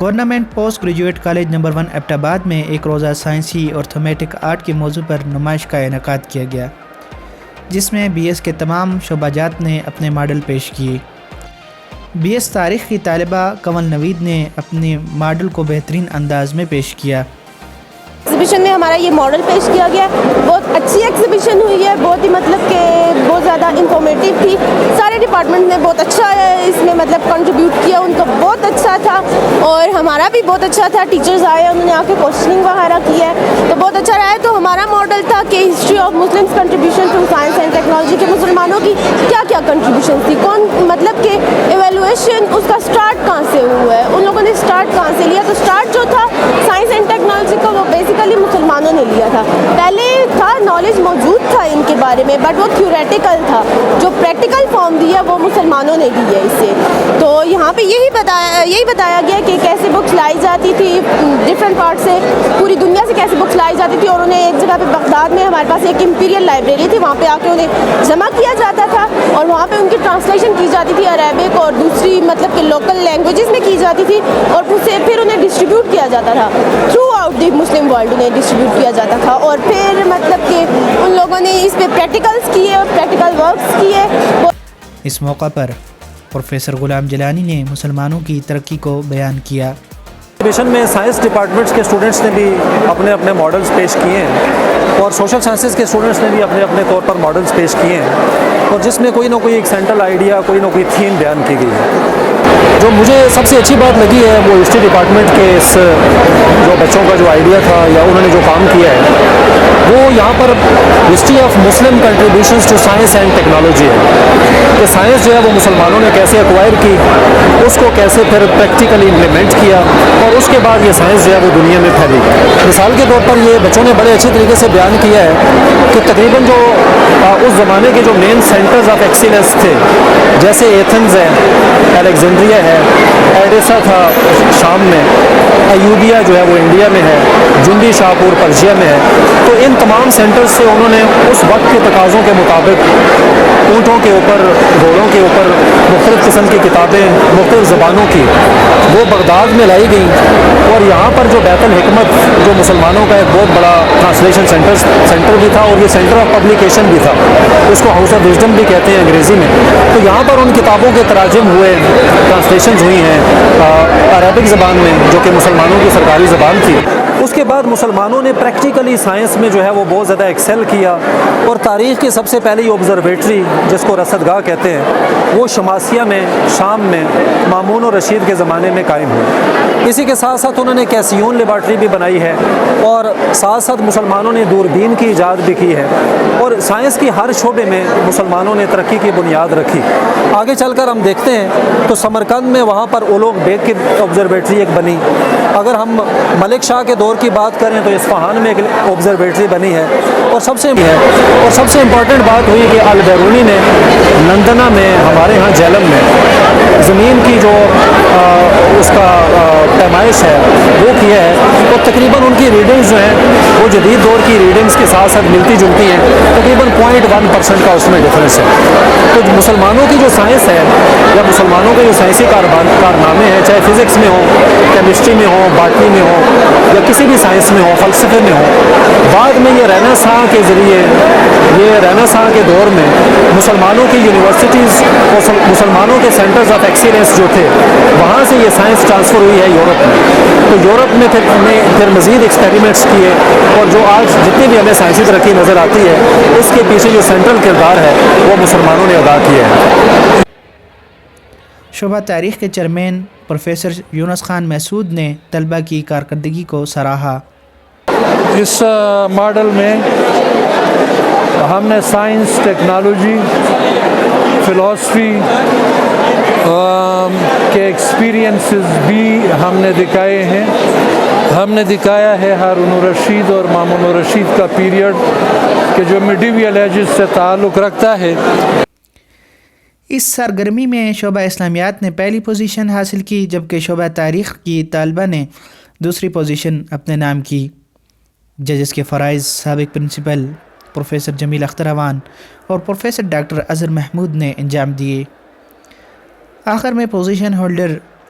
Government post graduate college number 1 Abbottabad میں ایک روزہ سائنسی اور تھمیٹک آرٹ کے موضوع پر نمائش کا انعقاد کیا گیا، جس میں بی ایس کے تمام شعبہ جات نے اپنے ماڈل پیش کیے۔ بی ایس تاریخ کی طالبہ کنول نوید نے اپنے ماڈل کو بہترین انداز میں پیش کیا۔ ایگزیبیشن میں ہمارا یہ ماڈل پیش کیا گیا، بہت اچھی ایگزیبیشن ہوئی ہے، بہت ہی کہ بہت زیادہ انفارمیٹیو تھی، سارے ڈپارٹمنٹ نے بہت اچھا اس میں کنٹریبیوٹ کیا، ان کا بہت اچھا تھا اور ہمارا بھی بہت اچھا تھا۔ ٹیچرز آئے، انہوں نے آ کے کوشچننگ وغیرہ کی ہے تو بہت اچھا رہا ہے۔ تو ہمارا ماڈل تھا کہ history of Muslims contribution to science and technology, کے مسلمانوں کی کیا کیا کنٹریبیوشن تھی، کہ ایویلویشن اس کا اسٹارٹ کہاں سے ہوا ہے، ان لوگوں نے اسٹارٹ کہاں سے لیا۔ تو اسٹارٹ جو تھا سائنس اینڈ ٹیکنالوجی کا، وہ بیسیکلی مسلمانوں نے لیا تھا۔ پہلے تھا نالج موجود تھا ان کے بارے میں، بٹ وہ تھیوریٹیکل تھا، جو پریکٹیکل فارم دیا وہ مسلمانوں نے دی ہے اس سے۔ تو یہاں پہ یہی بتایا گیا کہ کیسے بکس لائی جاتی تھی ڈفرینٹ پارٹ سے، پوری دنیا سے کیسے بکس لائی جاتی تھی، اور انہیں ایک جگہ پہ بغداد میں ہمارے پاس ایک امپیریل لائبریری تھی، وہاں پہ آ کے انہیں جمع کیا جاتا تھا اور وہاں پہ ان کی ٹرانسلیشن کی جاتی تھی عربک اور دوسری کہ لوکل لینگویجز میں کی جاتی تھی، اور اسے پھر انہیں ڈسٹریبیوٹ کیا جاتا تھا through out the Muslim world, انہیں ڈسٹریبیوٹ کیا جاتا تھا۔ اور پھر کہ ان لوگوں نے اس پہ پریکٹیکلز کیے اور پریکٹیکل ورکس کیے۔ اس موقع پر پروفیسر غلام جیلانی نے مسلمانوں کی ترقی کو بیان کیا۔ ایگزیبیشن میں سائنس ڈپارٹمنٹس کے اسٹوڈنٹس نے بھی اپنے اپنے ماڈلز پیش کیے ہیں اور سوشل سائنسز کے اسٹوڈنٹس نے بھی اپنے اپنے طور پر ماڈلز پیش کیے ہیں، اور جس میں کوئی نہ کوئی ایک سینٹرل آئیڈیا، کوئی نہ کوئی تھیم بیان کی گئی ہے۔ جو مجھے سب سے اچھی بات لگی ہے وہ ہسٹری ڈپارٹمنٹ کے اس جو بچوں کا جو آئیڈیا تھا یا انہوں نے جو کام کیا ہے، وہ یہاں پر history of Muslim contributions to science and technology ہے، کہ سائنس جو ہے وہ مسلمانوں نے کیسے ایکوائر کی، اس کو کیسے پھر پریکٹیکلی امپلیمنٹ کیا، اور اس کے بعد یہ سائنس جو ہے وہ دنیا میں پھیلی۔ مثال کے طور پر یہ بچوں نے بڑے اچھے طریقے سے بیان کیا ہے کہ تقریباً جو اس زمانے کے جو مین سینٹرز آف ایکسیلنس تھے، جیسے ایتھنز ہے، الیگزینڈریا ہے، ایڈیسا تھا شام میں، ایودھیا جو ہے وہ انڈیا میں ہے، جندی شاہپور پرشیا میں ہے، تو ان تمام سینٹرز سے انہوں نے اس وقت کے تقاضوں کے مطابق اونٹوں کے اوپر، گھوڑوں کے اوپر مختلف قسم کی کتابیں مختلف زبانوں کی وہ بغداد میں لائی گئیں، اور یہاں پر جو بیت الحکمت جو مسلمانوں کا ایک بہت بڑا ٹرانسلیشن سینٹر بھی تھا، اور یہ سینٹر آف پبلیکیشن بھی تھا، اس کو ہاؤس آف وزڈم بھی کہتے ہیں انگریزی میں، تو یہاں پر ان کتابوں کے تراجم ہوئے، ٹرانسلیشنز ہوئی ہیں عربک زبان میں جو کہ مسلمانوں کی سرکاری زبان تھی۔ اس کے بعد مسلمانوں نے پریکٹیکلی سائنس میں جو ہے وہ بہت زیادہ ایکسیل کیا، اور تاریخ کی سب سے پہلی آبزرویٹری جس کو رصدگاہ کہتے ہیں وہ شماسیہ میں شام میں مامون و رشید کے زمانے میں قائم ہوئی۔ اسی کے ساتھ ساتھ انہوں نے کیسیون لیبارٹری بھی بنائی ہے، اور ساتھ ساتھ مسلمانوں نے دوربین کی ایجاد بھی کی ہے، اور سائنس کی ہر شعبے میں مسلمانوں نے ترقی کی بنیاد رکھی۔ آگے چل کر ہم دیکھتے ہیں تو سمرقند میں وہاں پر اولوگ بیگ کی آبزرویٹری ایک بنی، اگر ہم ملک شاہ کے دور کی بات کریں تو اصفہان میں ایک آبزرویٹری بنی ہے، اور سب سے امپورٹنٹ بات ہوئی کہ البیرونی نے لندنا میں ہمارے ہاں جیلم میں زمین کی جو اس کا پیمائش ہے وہ کیا ہے، اور تقریباً ان کی ریڈنگز جو ہیں وہ جدید دور کی ریڈنگز کے ساتھ ساتھ ملتی جلتی ہیں، تقریباً 0.1% کا اس میں ڈفرینس ہے۔ تو مسلمانوں کی جو سائنس ہے یا مسلمانوں کے جو سائنسی کارنامے ہیں، چاہے فزکس میں ہوں، کیمسٹری میں ہوں، باٹنی میں ہوں، یا کسی بھی سائنس میں ہوں، فلسفے میں ہوں، بعد میں یہ رینیساں کے ذریعے، یہ رینیساں کے دور میں مسلمانوں کی یونیورسٹیز، مسلمانوں کے سینٹرز آف ایکسیلنس جو تھے، وہاں سے یہ سائنس ٹرانسفر ہوئی ہے یورپ میں۔ تو یورپ میں پھر مزید ایکسپیریمنٹس کیے، اور جو آج جتنی بھی ہمیں سائنسی ترقی نظر آتی ہے اس کے پیچھے جو سینٹرل کردار ہے وہ مسلمانوں نے ادا کیا ہے۔ شعبہ تاریخ کے چیئرمین پروفیسر یونس خان محسود نے طلبہ کی کارکردگی کو سراہا۔ اس ماڈل میں ہم نے سائنس، ٹیکنالوجی، فلسفی کے ایکسپیرینسز بھی ہم نے دکھائے ہیں۔ ہم نے دکھایا ہے ہارون الرشید اور مامون الرشید کا پیریڈ کہ جو میڈیویل ایجز سے تعلق رکھتا ہے۔ اس سرگرمی میں شعبہ اسلامیات نے پہلی پوزیشن حاصل کی، جبکہ شعبہ تاریخ کی طالبہ نے دوسری پوزیشن اپنے نام کی۔ ججز کے فرائض سابق پرنسپل پروفیسر جمیل اختر اوان اور پروفیسر ڈاکٹر اظہر محمود نے انجام دیے۔ آخر میں پوزیشن ہولڈر